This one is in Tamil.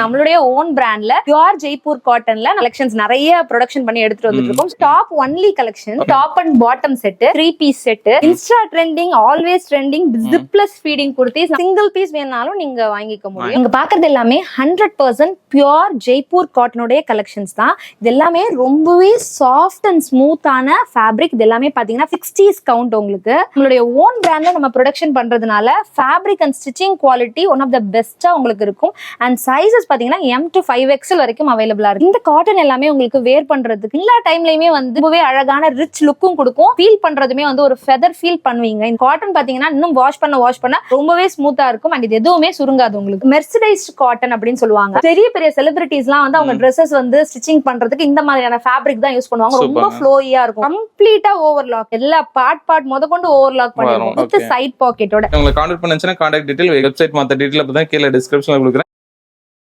நம்மளுடைய ஓன் பிராண்ட்ல பியூர் ஜெய்ப்பூர் காட்டன்ல கலெக்ஷன்ஸ் நிறைய ப்ரொடக்ஷன் பண்ணி எடுத்துட்டு வந்துட்டு இருக்கோம். Top only collection, top and bottom set, 3 piece set, insta trending, always trending, zipless feeding kurtis, single piece வேணாலும் நீங்க வாங்கிக்க முடியும். நீங்க பாக்குறது எல்லாமே 100% பியூர் ஜெய்ப்பூர் காட்டனுடைய கலெக்ஷன்ஸ் தான். இது எல்லாமே ரொம்பவே சாஃப்ட் அண்ட் ஸ்மூத்தான ஃபேப்ரிக். இது எல்லாமே பாத்தீங்கன்னா 60s கவுண்ட். உங்களுக்கு உங்களுடைய ஓன் பிராண்ட்ல நம்ம ப்ரொடக்ஷன் பண்றதுனால fabric and stitching quality one of the பெஸ்டா உங்களுக்கு இருக்கும். அண்ட் சைஸஸ் பாத்தீங்கன்னா M to 5XL வரைக்கும் அவைலபிளா இருக்கு. இந்த காட்டன் எல்லாமே உங்களுக்கு வேர் பண்றதுக்கு எல்லா டைம்லயுமே வந்து ரொம்பவே அழகான ரிச் லுக்கும் கொடுக்கும். ஃபீல் பண்றதுமே வந்து ஒரு ஃபெதர் ஃபீல் பண்ணுவீங்க. இந்த காட்டன் பாத்தீங்கன்னா இன்னும் வாஷ் பண்ண ரொம்பவே ஸ்மூத்தா இருக்கும். அண்ட் இது எதுவுமே சுருங்காது. உங்களுக்கு மெர்சடைஸ்ட் காட்டன் அப்படின்னு சொல்லுவாங்க. பெரிய பெரிய செலிபிரிட்டிஸ்லாம் வந்து அவங்க ட்ரெஸ்ஸஸ் வந்து ஸ்டிச்சிங் பண்றதுக்கு இந்த மாதிரியான ஃபேப்ரிக் தான் யூஸ் பண்ணுவாங்க. ரொம்ப ஃப்ளோயியா இருக்கும். கம்ப்ளீட்டா ஓவர்லாக், எல்லா பார்ட் முதற்கொண்டு ஓவர்லாக் பண்ணிருக்கும் வித் சைட் பாக்கெட்டோட. உங்களுக்கு கான்டாக்ட் பண்ணுச்சுன்னா கான்டாக்ட் டீடைல், வெப்சைட் மத்த டீடைல் அப்பதான் கீழே டிஸ்கிரிப்ஷன்ல கொடுக்குறேன்.